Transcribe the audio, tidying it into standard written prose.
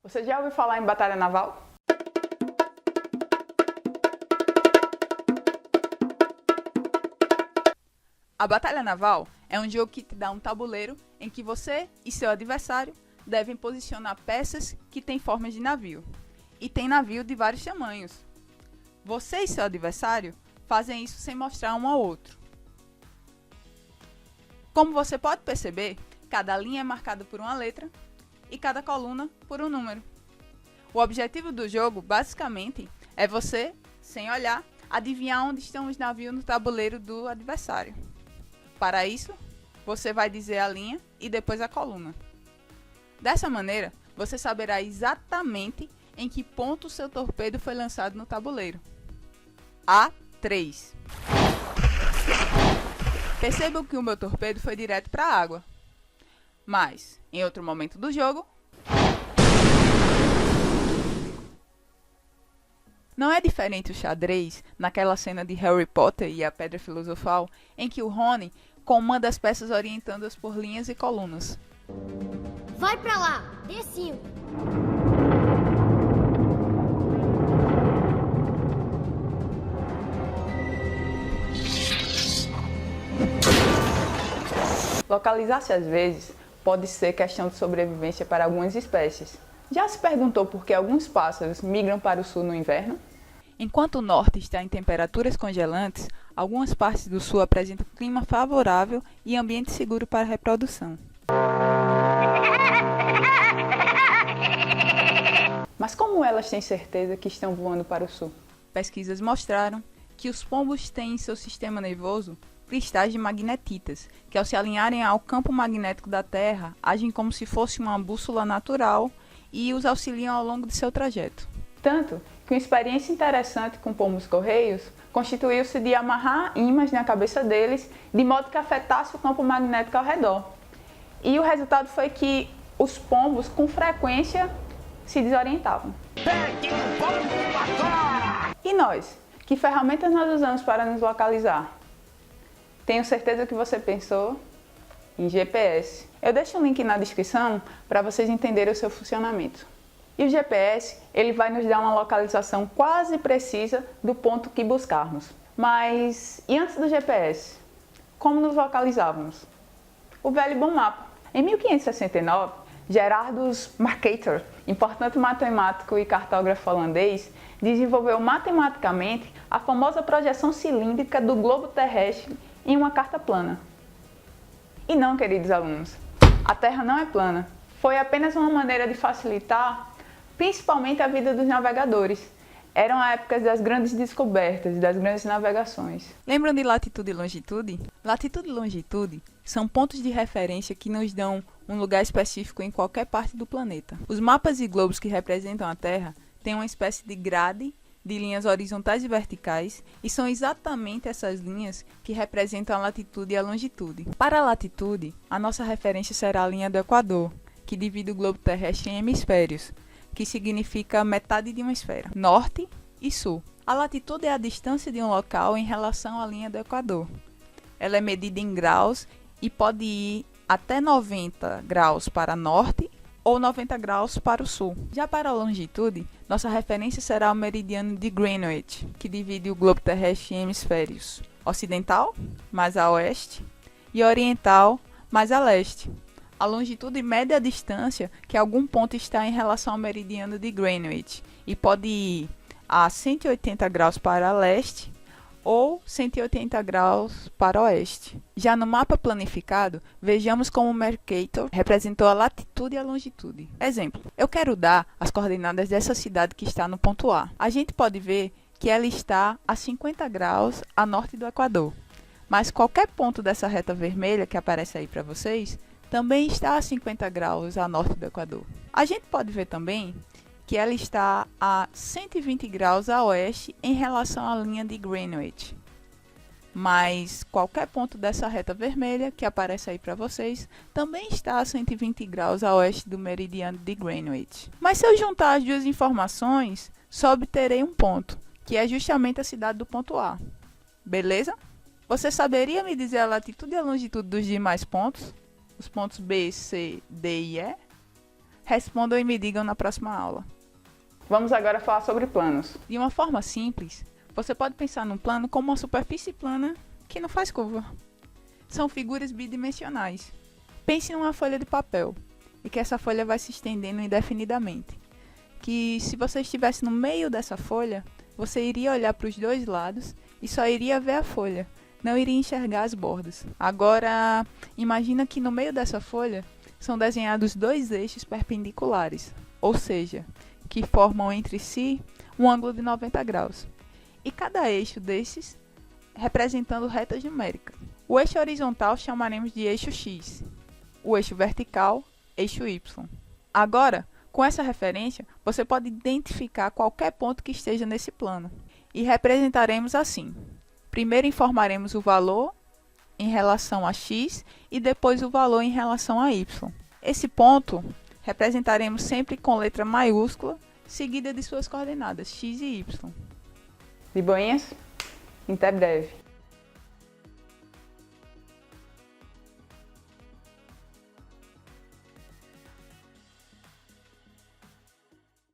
Você já ouviu falar em batalha naval? A batalha naval é um jogo que te dá um tabuleiro em que você e seu adversário devem posicionar peças que têm formas de navio. E tem navio de vários tamanhos. Você e seu adversário fazem isso sem mostrar um ao outro. Como você pode perceber, cada linha é marcada por uma letra e cada coluna por um número. O objetivo do jogo, basicamente, é você, sem olhar, adivinhar onde estão os navios no tabuleiro do adversário. Para isso, você vai dizer a linha e depois a coluna. Dessa maneira, você saberá exatamente em que ponto o seu torpedo foi lançado no tabuleiro. A3. Percebam que o meu torpedo foi direto para a água. Mas, em outro momento do jogo, não é diferente o xadrez naquela cena de Harry Potter e a Pedra Filosofal, em que o Rony comanda as peças orientando-as por linhas e colunas. Vai pra lá, D5. Localizar-se às vezes pode ser questão de sobrevivência para algumas espécies. Já se perguntou por que alguns pássaros migram para o sul no inverno? Enquanto o norte está em temperaturas congelantes, algumas partes do sul apresentam clima favorável e ambiente seguro para a reprodução. Mas como elas têm certeza que estão voando para o sul? Pesquisas mostraram que os pombos têm em seu sistema nervoso cristais de magnetitas, que ao se alinharem ao campo magnético da Terra, agem como se fosse uma bússola natural e os auxiliam ao longo de seu trajeto. Tanto que uma experiência interessante com pombos-correios constituiu-se de amarrar ímãs na cabeça deles, de modo que afetasse o campo magnético ao redor. E o resultado foi que os pombos, com frequência, se desorientavam. Pegue o pombo agora! E nós? Que ferramentas nós usamos para nos localizar? Tenho certeza que você pensou em GPS. Eu deixo um link na descrição para vocês entenderem o seu funcionamento. E o GPS, ele vai nos dar uma localização quase precisa do ponto que buscarmos. Mas, e antes do GPS? Como nos localizávamos? O velho e bom mapa. Em 1569, Gerardus Mercator, importante matemático e cartógrafo holandês, desenvolveu matematicamente a famosa projeção cilíndrica do globo terrestre em uma carta plana. E não, queridos alunos, a Terra não é plana. Foi apenas uma maneira de facilitar principalmente a vida dos navegadores. Eram épocas das grandes descobertas, das grandes navegações. Lembram de latitude e longitude? Latitude e longitude são pontos de referência que nos dão um lugar específico em qualquer parte do planeta. Os mapas e globos que representam a Terra têm uma espécie de grade de linhas horizontais e verticais, e são exatamente essas linhas que representam a latitude e a longitude. Para a latitude, a nossa referência será a linha do Equador, que divide o globo terrestre em hemisférios, que significa metade de uma esfera, norte e sul. A latitude é a distância de um local em relação à linha do Equador. Ela é medida em graus e pode ir até 90 graus para norte ou 90 graus para o sul. Já para a longitude, nossa referência será o meridiano de Greenwich, que divide o globo terrestre em hemisférios ocidental, mais a oeste, e oriental, mais a leste. A longitude mede a distância que algum ponto está em relação ao meridiano de Greenwich e pode ir a 180 graus para leste ou 180 graus para oeste. Já no mapa planificado, vejamos como Mercator representou a latitude e a longitude. Exemplo, eu quero dar as coordenadas dessa cidade que está no ponto A. A gente pode ver que ela está a 50 graus a norte do Equador, mas qualquer ponto dessa reta vermelha que aparece aí para vocês também está a 50 graus a norte do Equador. A gente pode ver também que ela está a 120 graus a oeste em relação à linha de Greenwich. Mas qualquer ponto dessa reta vermelha que aparece aí para vocês também está a 120 graus a oeste do meridiano de Greenwich. Mas se eu juntar as duas informações, só obterei um ponto, que é justamente a cidade do ponto A. Beleza? Você saberia me dizer a latitude e a longitude dos demais pontos? Os pontos B, C, D e E? Respondam e me digam na próxima aula. Vamos agora falar sobre planos. De uma forma simples, você pode pensar num plano como uma superfície plana que não faz curva. São figuras bidimensionais. Pense numa folha de papel e que essa folha vai se estendendo indefinidamente. Que se você estivesse no meio dessa folha, você iria olhar para os dois lados e só iria ver a folha, não iria enxergar as bordas. Agora, imagina que no meio dessa folha são desenhados dois eixos perpendiculares, ou seja, que formam entre si um ângulo de 90 graus. E cada eixo desses representando retas numéricas. O eixo horizontal chamaremos de eixo X, o eixo vertical, eixo Y. Agora, com essa referência, você pode identificar qualquer ponto que esteja nesse plano e representaremos assim. Primeiro informaremos o valor em relação a x e depois o valor em relação a y. Esse ponto representaremos sempre com letra maiúscula, seguida de suas coordenadas x e y. De boinhas? Até breve.